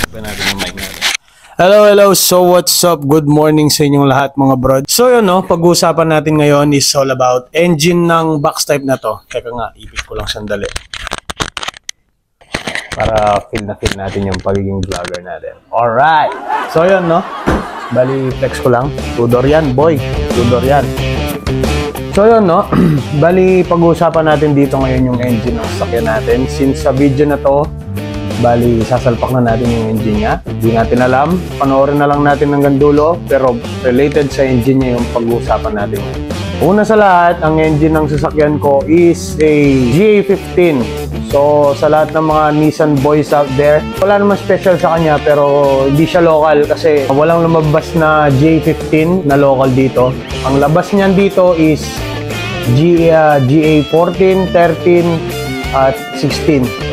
Pa natin yung mic natin. Hello. So what's up? Good morning sa inyong lahat mga brod. So yun no, pag-uusapan natin ngayon is all about engine ng box type na to. Teka nga, ipit ko lang sandali. Para feel natin yung pagiging vlogger natin. Alright! So yun no, bali flex ko lang. Tudor yan boy, tudor yan. So yun no, bali pag-uusapan natin dito ngayon yung engine ng sasakyan natin. Since sa video na to, bali sasalpak na natin yung engine niya. Hindi natin alam, panoorin na lang natin hanggang dulo, pero related sa engine niya yung pag-uusapan natin. Una sa lahat, ang engine ng sasakyan ko is a GA15. So sa lahat ng mga Nissan boys out there, wala naman special sa kanya, pero hindi siya local kasi walang lumabas na GA15 na local dito. Ang labas niyan dito is GA14, 13 at 16.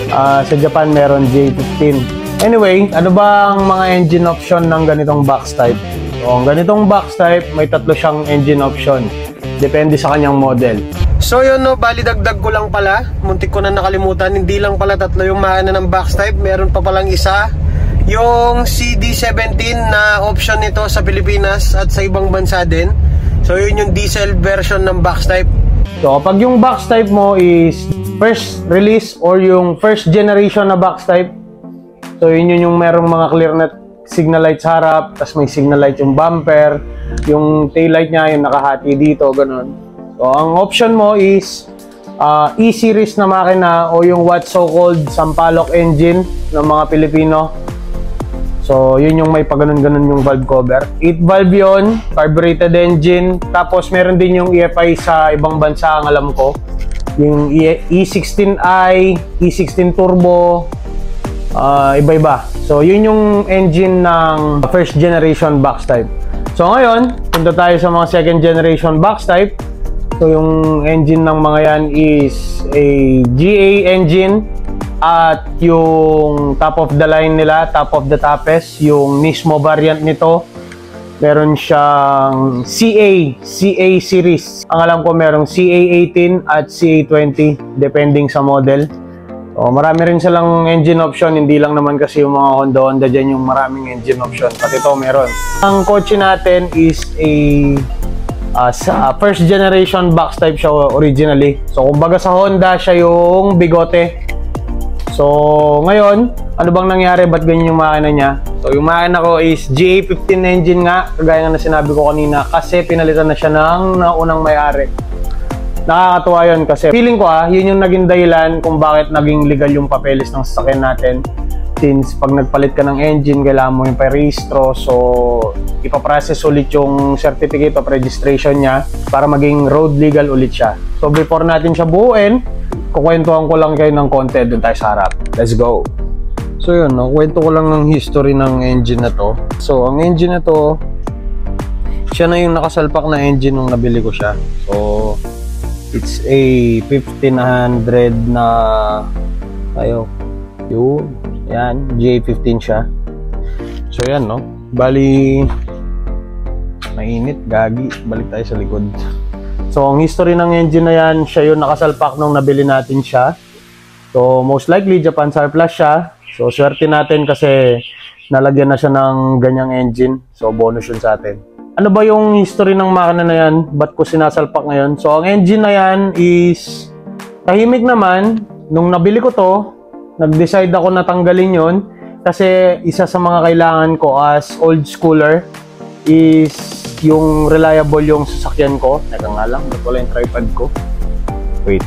Sa Japan meron J15. Anyway, ano ba ang mga engine option ng ganitong box type? So, ang ganitong box type, may tatlo siyang engine option. Depende sa kanyang model. So yun no, bali dagdag ko lang pala. Muntik ko na nakalimutan. Hindi lang pala tatlo yung makina ng box type. Meron pa palang isa. Yung CD17 na option nito sa Pilipinas at sa ibang bansa din. So yun yung diesel version ng box type. So kapag yung box type mo is first release or yung first generation na box type, so yun yung merong mga clear na signal light sa harap, tapos may signal light yung bumper, yung tail light niya yung nakahati dito, ganun. So ang option mo is E-series na makina o yung what so called Sampaloc engine ng mga Pilipino. So yun yung may pagganon-ganon yung valve cover. 8 valve yun, carbureted engine. Tapos meron din yung EFI sa ibang bansa ang alam ko. Yung E16i, E16 turbo, iba-iba. So yun yung engine ng first generation box type. So ngayon, punta tayo sa mga second generation box type. So yung engine ng mga yan is a GA engine. At yung top of the line nila, top of the toughest, yung Nismo variant nito, meron siyang CA series. Ang alam ko merong CA18 at CA20 depending sa model. So, marami rin silang engine option, hindi lang naman kasi yung mga Honda dyan yung maraming engine option. Pati ito meron. Ang kotse natin is a first generation box type siya originally. So kumbaga sa Honda siya yung bigote. So, ngayon, ano bang nangyari? Ba't ganyan yung makina niya? So, yung makina ko is GA15 engine nga, kagaya nga na sinabi ko kanina, kasi pinalitan na siya ng naunang may-ari. Nakakatuwa yun kasi feeling ko yun yung naging dahilan kung bakit naging legal yung papeles ng sasakyan natin. Since pag nagpalit ka ng engine, kailangan mo yung parehistro. So, ipaprocess ulit yung certificate of registration niya para maging road legal ulit siya. So, before natin siya buuin, kukwentuhan ko lang kayo ng konti dun tayo sa harap. Let's go! So yun, no? Kwento ko lang ng history ng engine na to. So, ang engine na to, siya na yung nakasalpak na engine nung nabili ko siya. So, it's a 1500 na yun, yan, GA15 siya. So yan, no? Bali, mainit, gagi. Balik tayo sa likod. So, ang history ng engine na yan, siya yung nakasalpak nung nabili natin siya. So, most likely, Japan surplus siya. So, swerte natin kasi nalagyan na siya ng ganyang engine. So, bonus yun sa atin. Ano ba yung history ng makina na yan? Ba't ko sinasalpak ngayon? So, ang engine na yan is tahimik naman. Nung nabili ko to, nag-decide ako na tanggalin yun. Kasi isa sa mga kailangan ko as old schooler is yung reliable yung sasakyan ko. Teka nga lang, ba't wala yung tripod ko? Wait.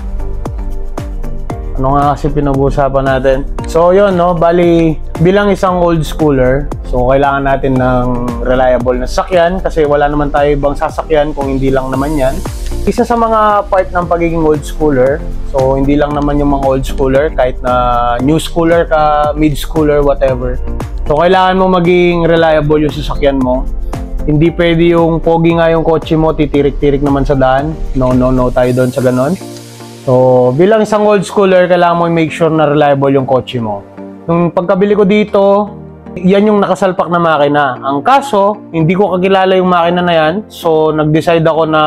Ano nga kasi pinag-uusapan natin? So yun, no? Bali, bilang isang old schooler, so kailangan natin ng reliable na sasakyan kasi wala naman tayo ibang sasakyan kung hindi lang naman yan. Isa sa mga part ng pagiging old schooler, so hindi lang naman yung mga old schooler, kahit na new schooler ka, mid schooler, whatever. So kailangan mo maging reliable yung sasakyan mo. Hindi pwede yung pogi nga yung kotse mo, titirik-tirik naman sa daan. No tayo doon sa ganon. So, bilang isang old schooler, kailangan mo make sure na reliable yung kotse mo. Nung pagkabili ko dito, yan yung nakasalpak na makina. Ang kaso, hindi ko kakilala yung makina na yan. So, nag-decide ako na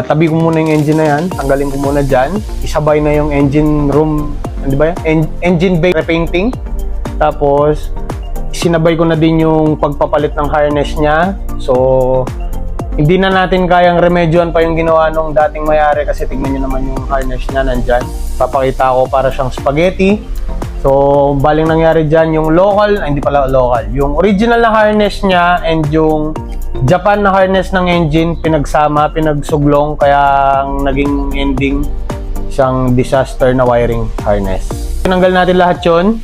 tabi ko muna yung engine na yan. Tanggalin ko muna dyan. Isabay na yung engine room, di ba yan? Engine bay repainting. Tapos, sinabay ko na din yung pagpapalit ng harness niya. So, hindi na natin kayang remedyohan pa yung ginawa nung dating may-ari kasi tignan nyo naman yung harness niya nandyan. Papakita ko para siyang spaghetti. So, baling nangyari dyan, yung hindi pala local, yung original na harness niya and yung Japan na harness ng engine, pinagsama, pinagsuglong, kaya naging ending siyang disaster na wiring harness. Tinanggal natin lahat yun.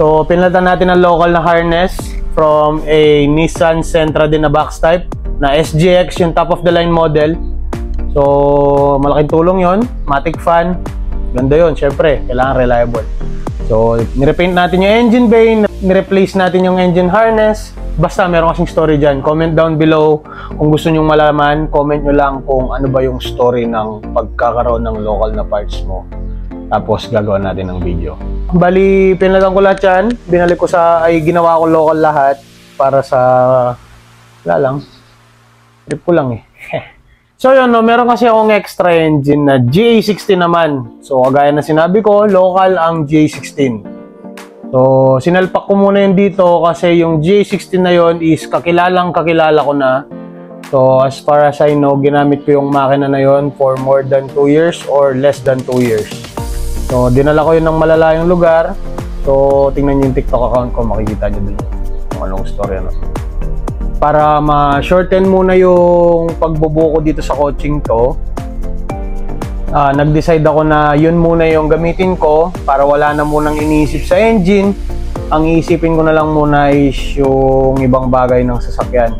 So, pinalitan natin ang local na harness from a Nissan Sentra din na box type na SGX, yung top of the line model. So, malaking tulong yon. Matic fan, ganda yon. Syempre, kailangan reliable. So, nirepaint natin yung engine bay, nireplace natin yung engine harness. Basta meron kasing story dyan. Comment down below kung gusto nyong malaman. Comment nyo lang kung ano ba yung story ng pagkakaroon ng local na parts mo. Tapos gagawa natin ng video. Bali, pinalitan ko lahat yan. Binalik ko ginawa ko local lahat para sa, wala lang. Trip ko lang eh. So yun, no, meron kasi akong extra engine na GA16 naman. So kagaya na sinabi ko, local ang GA16. So, sinalpak ko muna yun dito kasi yung GA16 na yun is kakilala ko na. So, as far as I know, ginamit ko yung makina na yun for more than 2 years or less than 2 years. So, dinala ko yun ng malalayong lugar. So, tingnan nyo yung TikTok account ko, makikita nyo dun kung anong story ano. Para ma-shorten muna yung pagbubuko dito sa coaching to, nag-decide ako na yun muna yung gamitin ko para wala na munang iniisip sa engine. Ang iisipin ko na lang muna is yung ibang bagay ng sasakyan.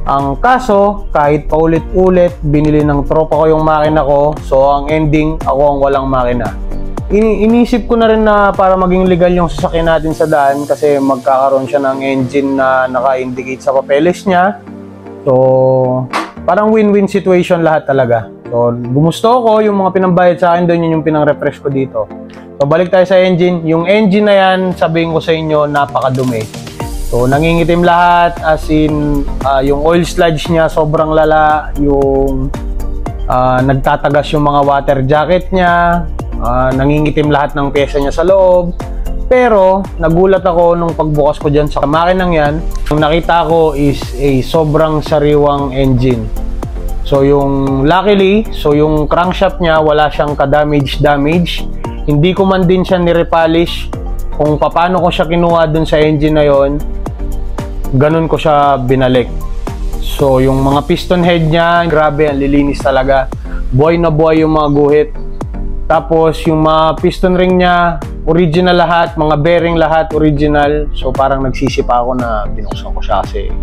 Ang kaso, kahit paulit-ulit, binili ng tropa ko yung makina ko. So, ang ending, ako ang walang makina. Iniisip ko na rin na para maging legal yung sasakyan natin sa daan kasi magkakaroon siya ng engine na naka-indicate sa papeles niya. So, parang win-win situation lahat talaga. So, gumusto ko yung mga pinambayad sa akin doon, yun yung pinang-refresh ko dito. So, balik tayo sa engine. Yung engine na yan, sabihin ko sa inyo, napakadumi. So, nangingitim lahat, as in, yung oil sludge niya sobrang lala, yung nagtatagas yung mga water jacket niya, nangingitim lahat ng pyesa niya sa loob. Pero, nagulat ako nung pagbukas ko dyan sa makinang yan, yung nakita ko is a sobrang sariwang engine. So, yung luckily, yung crankshaft niya, wala siyang ka-damage. Hindi ko man din siya nirepolish. Kung paano ko siya kinuha dun sa engine na yon, ganun ko siya binalik. So, yung mga piston head niya, grabe, ang lilinis talaga. Buhay na buhay yung mga guhit. Tapos, yung mga piston ring niya, original lahat, mga bearing lahat, original. So, parang nagsisipa ako na binuksan ko siya kasi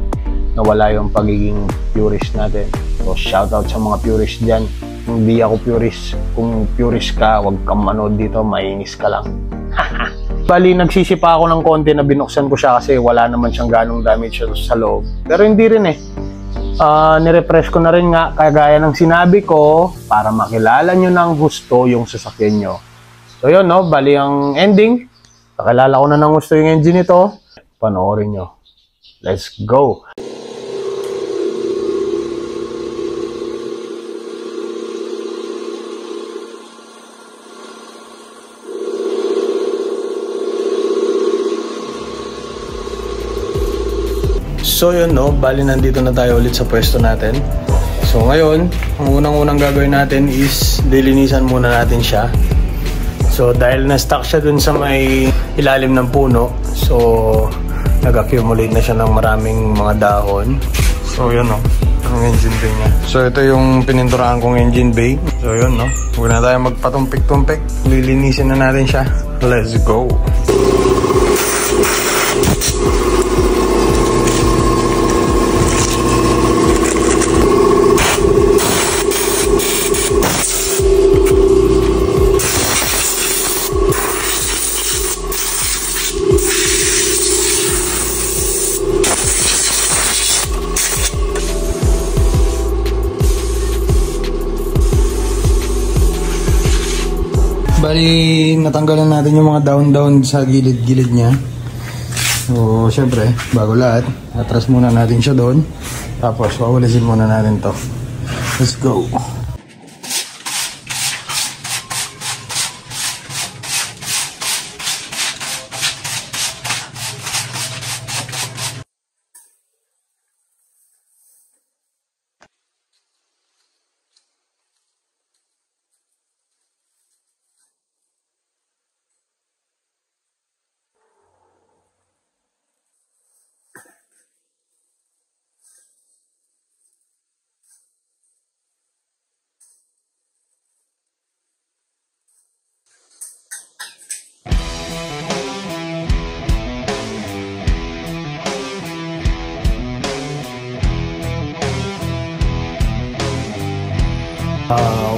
nawala yung pagiging purist natin. So, shoutout sa mga purist dyan. Hindi ako purist. Kung purist ka, wag kang manood dito, mainis ka lang. Bali, nagsisipa ako ng konti na binuksan ko siya kasi wala naman siyang ganong damage sa loob. Pero hindi rin eh. Nirefresh ko na rin nga, kagaya ng sinabi ko, para makilala nyo ng gusto yung sasakyan nyo. So yun, no? Bali ang ending. Nakilala ko na ng gusto yung engine nito. Panoorin nyo. Let's go! So yun, no, bali nandito na tayo ulit sa pwesto natin. So ngayon, ang unang-unang gagawin natin is lilinisan muna natin siya. So dahil na-stuck siya dun sa may ilalim ng puno, so nag-accumulate na siya ng maraming mga dahon. So yun, no, ang engine bay niya. So ito yung pininturahan kong engine bay. So yun, no, huwag na tayo magpatumpik-tumpik. Lilinisin na natin siya. Let's go! Bali, natanggalan natin yung mga down sa gilid-gilid niya. So, syempre, bago lahat, atras muna natin siya doon. Tapos, wawalisin muna natin to. Let's go!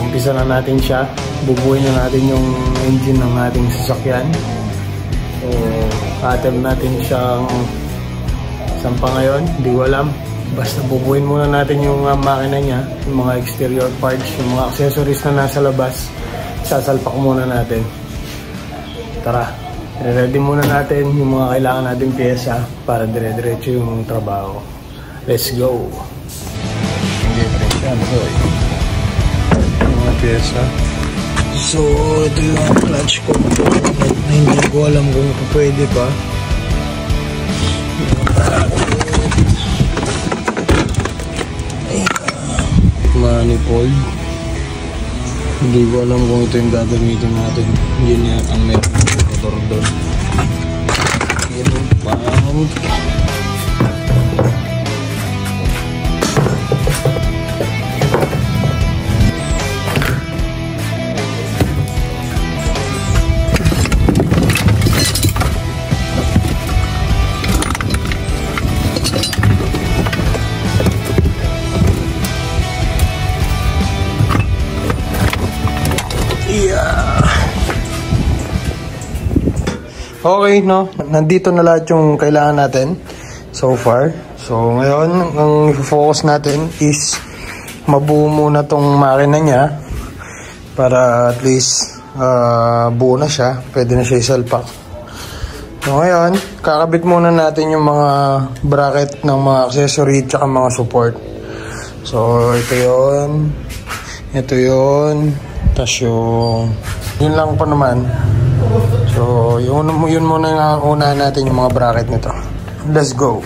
Umpisa na natin siya. Bubuhin na natin yung engine ng ating sasakyan. So, attempt natin siyang sampa ngayon. Hindi ko alam. Basta bubuhin muna natin yung makina niya, yung mga exterior parts, yung mga accessories na nasa labas. Sasalpak muna natin. Tara, ready muna natin yung mga kailangan nating pyesa para dire-diretso yung trabaho. Let's go! Mga pyesa. So, ito yung clutch component na hindi ko alam kung pwede pa. Manifold. Hindi ko alam kung ito yung gagamitin natin. Yun yan ang meron motor doon. Yung pump. Okay, no? Nandito na lahat yung kailangan natin so far. So, ngayon, ang focus natin is mabuo muna tong makina niya para at least buo na siya. Pwede na siya isalpak. So, ngayon, kakabit muna natin yung mga bracket ng mga accessory at mga support. So, ito yun. Ito yun. Tapos yung... Yun lang pa naman. So, yun muna yung unahan natin yung mga bracket nito. Let's go!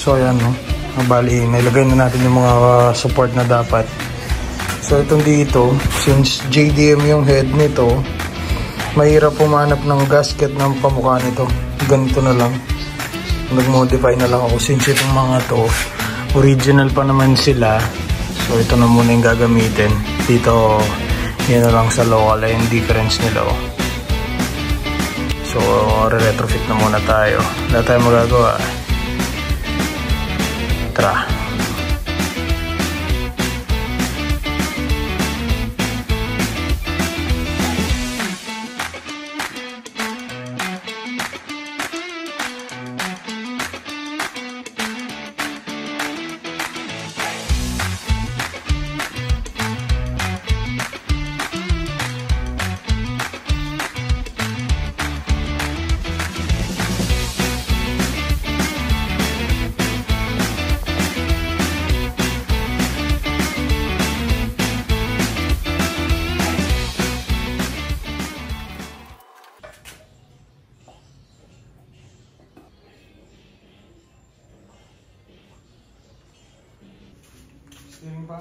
So ayan, no? Bali, nailagay na natin yung mga support na dapat. So itong dito, since JDM yung head nito, mahirap pumanap ng gasket ng pamukha nito. Ganito na lang. Nag-modify na lang ako since itong mga to, original pa naman sila. So ito na muna yung gagamitin. Dito, yan na lang sa local yung difference nila. Oh. So, re-retrofit na muna tayo. Wala tayo magagawa. Tara.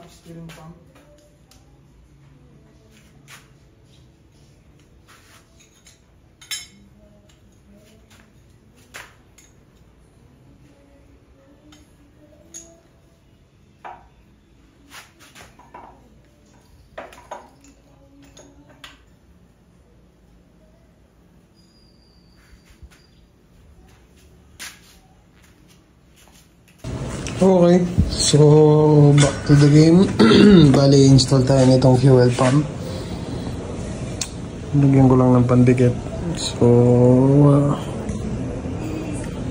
Steering pump. Okay, so back to the game. Bali, install tayo nitong fuel pump. Lagyan ko lang ng pandikit. So,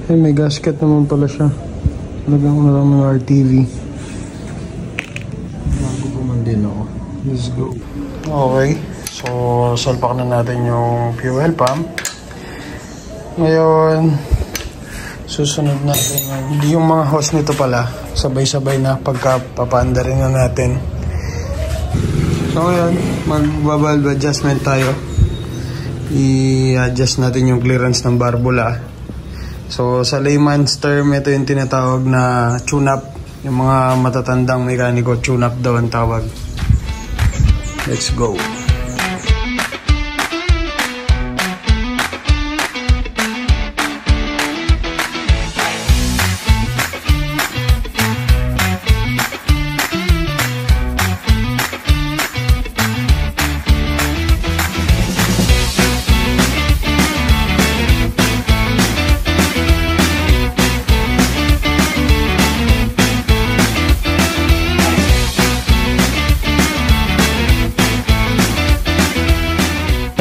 may gasket naman pala siya. Lagyan ko na lang ng RTV. Bago man din ako. Let's go. Okay, so salpak na natin yung fuel pump. Ngayon, susunod natin yung mga hose nito pala, sabay-sabay na pagkapapaanda rin na natin. So ayan, mag-valve adjustment tayo. I-adjust natin yung clearance ng barbula. So sa layman's term, ito yung tinatawag na tune-up. Yung mga matatandang mekaniko, tune-up daw ang tawag. Let's go.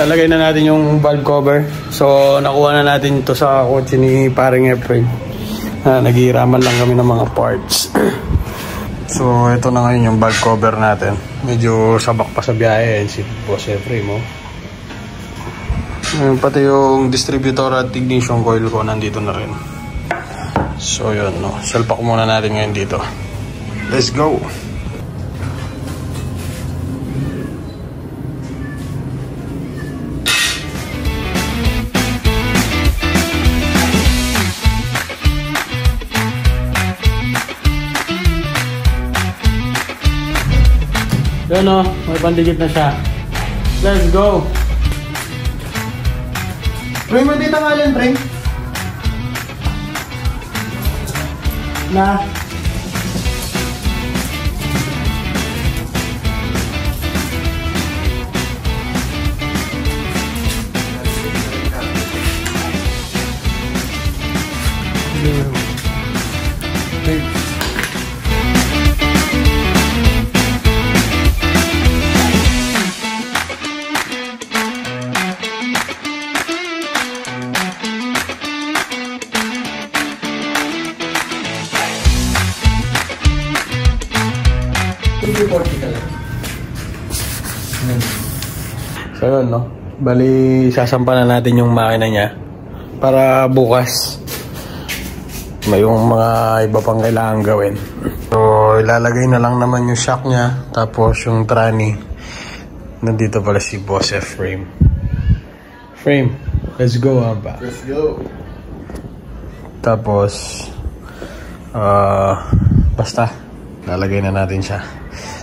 Talagay na natin yung valve cover. So, nakuha na natin ito sa kotse ni paring Efrain. Naghihiraman lang kami ng mga parts. So, ito na ngayon yung valve cover natin. Medyo sabak pa sa biyahe. Si Boss Efrain mo. Pati yung distributor at ignition coil ko nandito na rin. So, yun. No? Salpak muna natin ngayon dito. Let's go! Yun o, may pandikit na siya. Let's go! Pre, mo dito nga lang, pre. Na. So yun, no? Bali, sasampa na natin yung makina niya para bukas may yung mga iba pang kailangan gawin. So, ilalagay na lang naman yung shock niya, tapos yung tranny. Nandito pala si Boss Efrain. Frame, let's go, Amba. Let's go. Tapos, basta, lalagay na natin siya.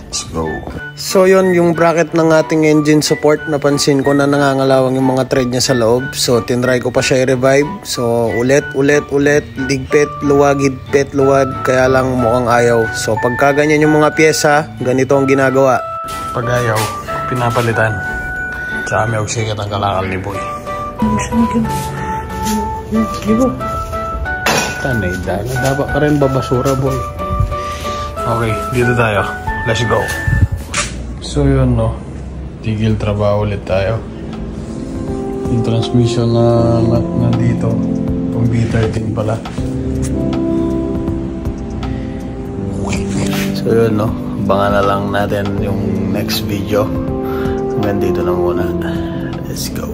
Let's go. So yun, yung bracket ng ating engine support, napansin ko na nangangalawang yung mga thread niya sa loob. So tinry ko pa siya i-revive. So ulit, ligpit, luwag, higpit, luwag. Kaya lang mukhang ayaw. So pagka ganyan yung mga pyesa, ganito ang ginagawa. Pag ayaw, pinapalitan. Tsaka may ogsikat ang kalakal ni Boy. Tanay dahil. Dapat ka rin babasura, Boy. Okay, dito tayo. Let's go. So yun, no, tigil trabaho ulit tayo. Yung transmission na nandito, pang B13 pala. So yun, no, abangan na lang natin yung next video. Hanggang dito na muna. Let's go.